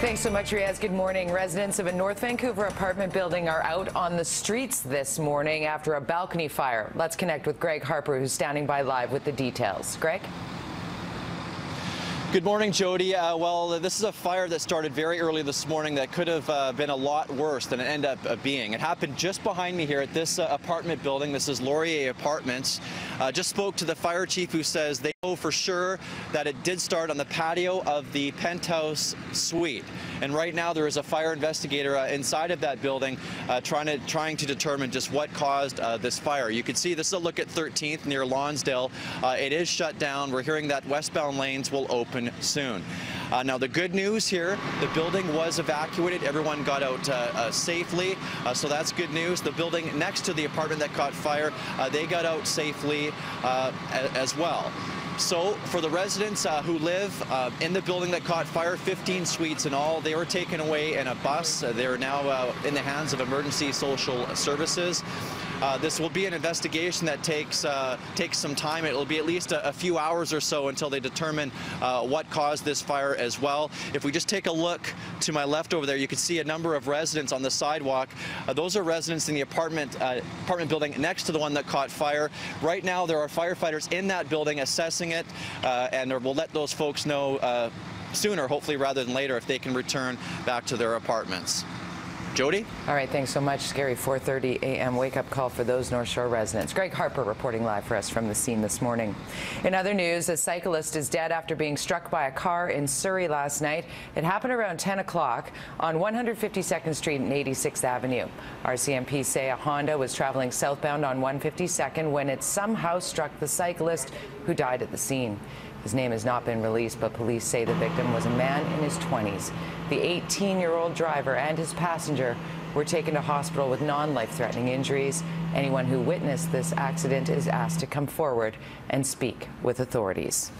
Thanks so much, Riaz. Good morning. Residents of a North Vancouver apartment building are out on the streets this morning after a balcony fire. Let's connect with Greg Harper, who's standing by live with the details. Greg? Good morning, Jody. Well, this is a fire that started very early this morning that could have been a lot worse than it ended up being. It happened just behind me here at this apartment building. This is Laurier Apartments. Just spoke to the fire chief, who says they know for sure that it did start on the patio of the penthouse suite. And right now there is a fire investigator inside of that building trying to determine just what caused this fire. You can see this is a look at 13th near Lonsdale. It is shut down. We're hearing that westbound lanes will open soon. Now, the good news here, the building was evacuated. Everyone got out safely, so that's good news. The building next to the apartment that caught fire, they got out safely as well. So for the residents who live in the building that caught fire, 15 suites in all, they were taken away in a bus. They're now in the hands of emergency social services. This will be an investigation that takes some time. It will be at least a few hours or so until they determine what caused this fire as well. If we just take a look to my left over there, you can see a number of residents on the sidewalk. Those are residents in the apartment building next to the one that caught fire. Right now, there are firefighters in that building assessing it, and we'll let those folks know sooner, hopefully rather than later, if they can return back to their apartments. Jody? All right, thanks so much. Scary 4:30 a.m. wake-up call for those North Shore residents. Greg Harper reporting live for us from the scene this morning. In other news, a cyclist is dead after being struck by a car in Surrey last night. It happened around 10 o'clock on 152nd Street and 86th Avenue. RCMP say a Honda was traveling southbound on 152nd when it somehow struck the cyclist, who died at the scene. His name has not been released, but police say the victim was a man in his 20s. The 18-year-old driver and his passenger were taken to hospital with non-life-threatening injuries. Anyone who witnessed this accident is asked to come forward and speak with authorities.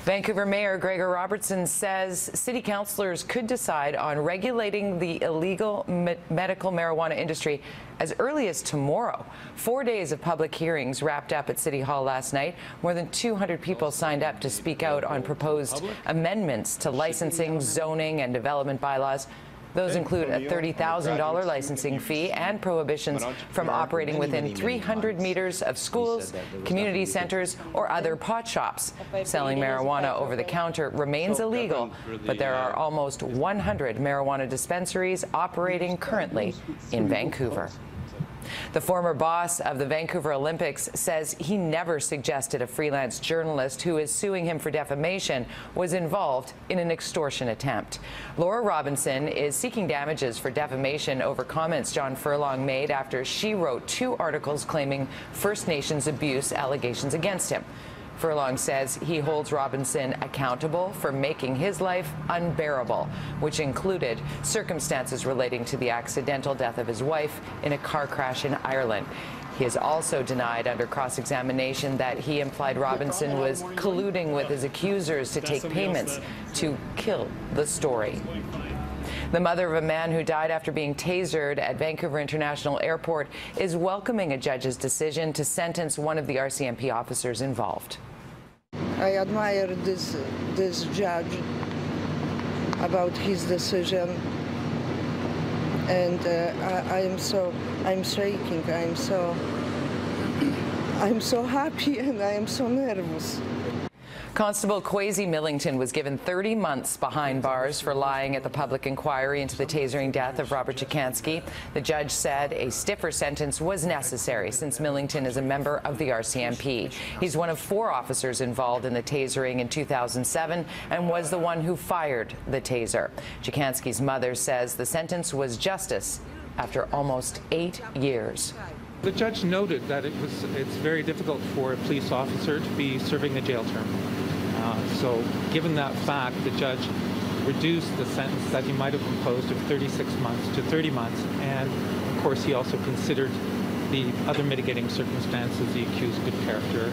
Vancouver Mayor Gregor Robertson says city councillors could decide on regulating the illegal medical marijuana industry as early as tomorrow. 4 days of public hearings wrapped up at City Hall last night. More than 200 people signed up to speak out on proposed amendments to licensing, zoning, and development bylaws. Those include a $30,000 licensing fee and prohibitions from operating within 300 meters of schools, community centers, or other pot shops. Selling marijuana over the counter remains illegal, but there are almost 100 marijuana dispensaries operating currently in Vancouver. The former boss of the Vancouver Olympics says he never suggested a freelance journalist who is suing him for defamation was involved in an extortion attempt. Laura Robinson is seeking damages for defamation over comments John Furlong made after she wrote 2 articles claiming First Nations abuse allegations against him. Furlong says he holds Robinson accountable for making his life unbearable, which included circumstances relating to the accidental death of his wife in a car crash in Ireland. He has also denied under cross-examination that he implied Robinson was colluding with his accusers to take payments to kill the story. The mother of a man who died after being tasered at Vancouver International Airport is welcoming a judge's decision to sentence one of the RCMP officers involved. I admire this judge about his decision, and I'm shaking. I'm so happy, and I am so nervous. Constable Kwesi Millington was given 30 months behind bars for lying at the public inquiry into the tasering death of Robert Cikanski. The judge said a stiffer sentence was necessary since Millington is a member of the RCMP. He's one of 4 officers involved in the tasering in 2007 and was the one who fired the taser. Cikanski's mother says the sentence was justice after almost 8 years. The judge noted that it's very difficult for a police officer to be serving a jail term. So given that fact, the judge reduced the sentence that he might have imposed of 36 months to 30 months. And of course, he also considered the other mitigating circumstances, the accused good character.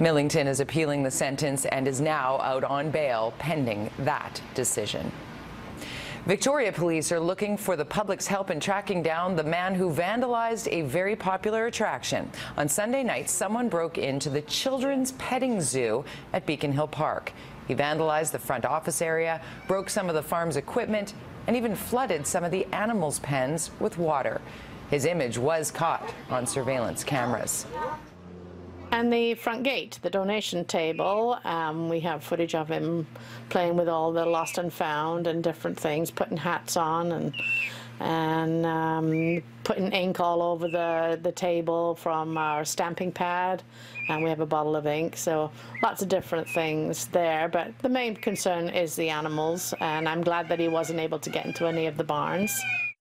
Millington is appealing the sentence and is now out on bail pending that decision. Victoria police are looking for the public's help in tracking down the man who vandalized a very popular attraction. On Sunday night, someone broke into the children's petting zoo at Beacon Hill Park. He vandalized the front office area, broke some of the farm's equipment, and even flooded some of the animals' pens with water. His image was caught on surveillance cameras. And the front gate, the donation table, we have footage of him playing with all the lost and found and different things, putting hats on and putting ink all over the table from our stamping pad, and we have a bottle of ink, so lots of different things there. But the main concern is the animals, and I'm glad that he wasn't able to get into any of the barns.